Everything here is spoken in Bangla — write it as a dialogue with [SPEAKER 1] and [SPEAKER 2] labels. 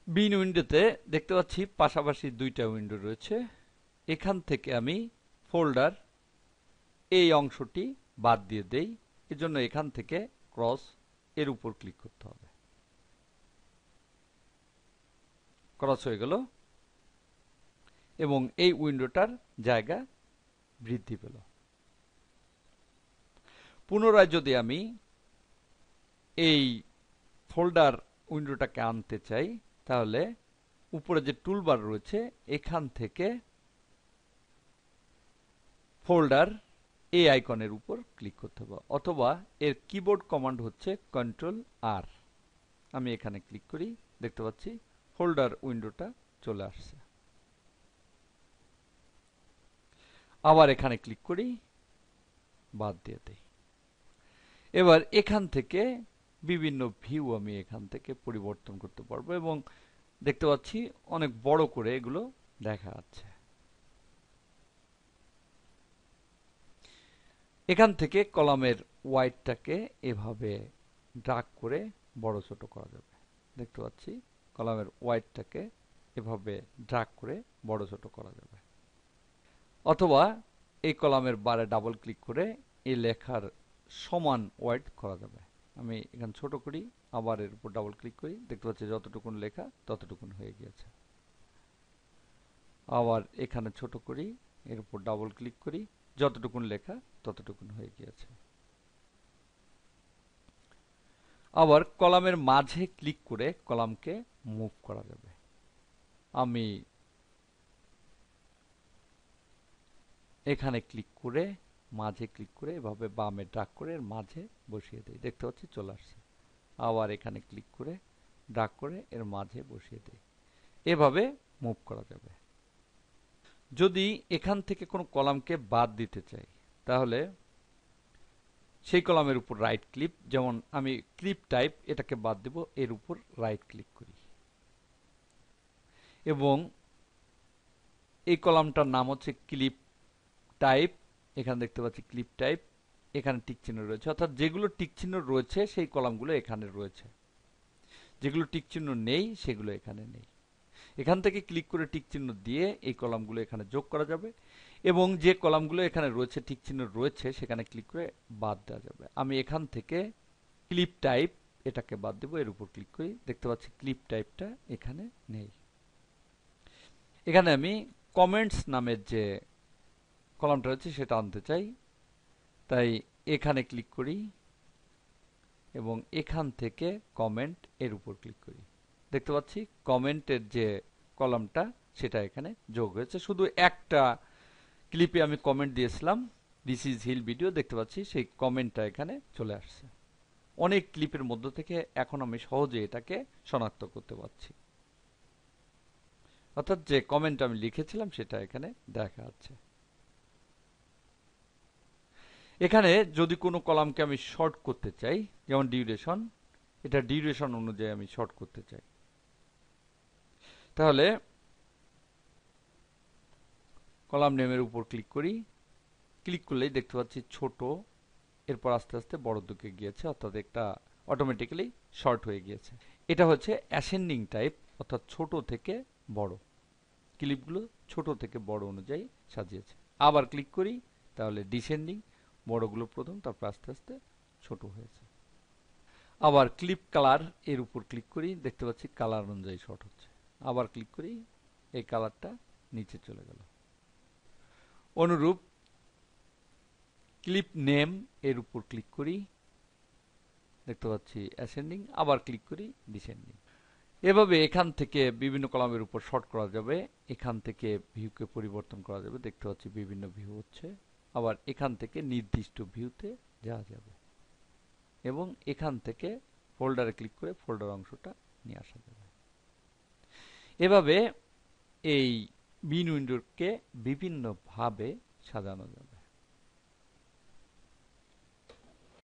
[SPEAKER 1] বিন উইন্ডোতে দেখতে পাচ্ছি পাশাপাশি দুইটা উইন্ডো রয়েছে। এখান থেকে আমি ফোল্ডার এই অংশটি বাদ দিয়ে দেই। এজন্য এখান থেকে ক্রস এর উপর ক্লিক করতে হবে। ক্রস হয়ে গেল এবং এই উইন্ডোটার জায়গা বৃদ্ধি পেল। পুনরায় যদি আমি এই ফোল্ডার উইন্ডোটাকে আনতে চাই, তাহলে উপরে যে টুলবার রয়েছে এখান থেকে ফোল্ডার এই আইকনের উপর ক্লিক করতে হবে, অথবা এর কিবোর্ড কমান্ড হচ্ছে কন্ট্রোল আর। আমি এখানে ক্লিক করি, দেখতে পাচ্ছি ফোল্ডার উইন্ডোটা চলে আসছে। আবার এখানে ক্লিক করি, বাদ দিয়ে দেই। এবার এখান থেকে বিভিন্ন ভিউ আমি এখান থেকে পরিবর্তন করতে পারবো এবং দেখতে পাচ্ছি অনেক বড় করে এগুলো দেখা যাচ্ছে। এখান থেকে কলামের ওয়াইডটাকে এভাবে ড্রাগ করে বড় ছোট করা যাবে। দেখতে পাচ্ছি কলামের ওয়াইডটাকে এভাবে ড্রাগ করে বড় ছোট করা যাবে, অথবা এই কলামের বারে ডাবল ক্লিক করে এই লেখার সমান ওয়াইড করা যাবে। আমি এখানে ছোট করি, আবার এর উপর ডাবল ক্লিক করি, দেখতে পাচ্ছি যতটুকুন লেখা ততটুকুন হয়ে গিয়েছে। আবার এখানে ছোট করি, এর উপর ডাবল ক্লিক করি, যতটুকুন লেখা ততটুকুন হয়ে গিয়েছে। আবার কলামের মাঝে ক্লিক করে কলামকে মুভ করা যাবে। আমি এখানে ক্লিক করে মাঝে ক্লিক করে এভাবে বামে ড্রাগ করে এর মাঝে বসিয়ে দিই, দেখতে পাচ্ছি চলে আসছে। আবার এখানে ক্লিক করে ড্রাগ করে এর মাঝে বসিয়ে দিই। এভাবে মুভ করা যাবে। যদি এখান থেকে কোনো কলামকে বাদ দিতে চাই, তাহলে সেই কলামের উপর রাইট ক্লিক, যেমন আমি ক্লিপ টাইপ এটাকে বাদ দেব, এর উপর রাইট ক্লিক করি এবং এই কলামটার নাম হচ্ছে ক্লিপ টাইপ। এখানে দেখতে পাচ্ছি ক্লিপ টাইপ, এখানে টিক চিহ্ন রয়েছে, অর্থাৎ যেগুলো টিক চিহ্ন রয়েছে সেই কলামগুলো এখানে রয়েছে, যেগুলো টিক চিহ্ন নেই সেগুলো এখানে নেই। এখান থেকে ক্লিক করে টিক চিহ্ন দিয়ে এই কলামগুলো এখানে যোগ করা যাবে এবং যে কলামগুলো এখানে রয়েছে টিক চিহ্ন রয়েছে সেখানে ক্লিক করে বাদ দেওয়া যাবে। আমি এখান থেকে ক্লিপ টাইপ এটাকে বাদ দেবো, এর উপর ক্লিক করি, দেখতে পাচ্ছি ক্লিপ টাইপটা এখানে নেই। এখানে আমি কমেন্টস নামের যে কলামটা রয়েছে সেটা আনতে চাই, তাই এখানে ক্লিক করি এবং এখান থেকে কমেন্ট এর উপর ক্লিক করি, দেখতে পাচ্ছি কমেন্টের যে কলামটা সেটা এখানে যোগ হয়েছে। শুধু একটা ক্লিপে আমি কমেন্ট দিয়েছিলাম দিস ইজ হিল ভিডিও, দেখতে পাচ্ছি সেই কমেন্টটা এখানে চলে আসছে। অনেক ক্লিপের মধ্য থেকে এখন আমি সহজে এটাকে শনাক্ত করতে পারছি, অর্থাৎ যে কমেন্ট আমি লিখেছিলাম সেটা এখানে দেখা যাচ্ছে। এখানে যদি কোনো কলামকে আমি শর্ট করতে চাই, যেমন ডিউরেশন, এটা ডিউরেশন অনুযায়ী আমি শর্ট করতে চাই, তাহলে কলাম নেমের উপর ক্লিক করি। ক্লিক করলেই দেখতে পাচ্ছি ছোট, এরপর আস্তে আস্তে বড় দিকে গিয়েছে, অর্থাৎ একটা অটোমেটিক্যালি শর্ট হয়ে গিয়েছে। এটা হচ্ছে অ্যাসেন্ডিং টাইপ, অর্থাৎ ছোট থেকে বড়, ক্লিপগুলো ছোট থেকে বড় অনুযায়ী সাজিয়েছে। আবার ক্লিক করি, তাহলে ডিসেন্ডিং, বড়গুলো প্রথম, তারপর আস্তে আস্তে ছোট হয়েছে। আবার ক্লিপ কালার এর উপর ক্লিক করি, দেখতে পাচ্ছি কালার অনুযায়ী শর্ট হচ্ছে। আবার ক্লিক করি, এই কালারটা নিচে চলে গেল। অনুরূপ ক্লিপ নেম এর উপর ক্লিক করি, দেখতে পাচ্ছি অ্যাসেন্ডিং, আবার ক্লিক করি ডিসেন্ডিং। এভাবে এখান থেকে বিভিন্ন কলামের উপর শর্ট করা যাবে। এখান থেকে ভিউকে পরিবর্তন করা যাবে, দেখতে পাচ্ছি বিভিন্ন ভিউ হচ্ছে। আবার এখান থেকে নির্দিষ্ট ভিউতে যাওয়া যাবে এবং এখান থেকে ফোল্ডারে ক্লিক করে ফোল্ডার অংশটা নিয়ে আসা যাবে। এভাবে এই বিন উইন্ডোকে বিভিন্নভাবে সাজানো যাবে।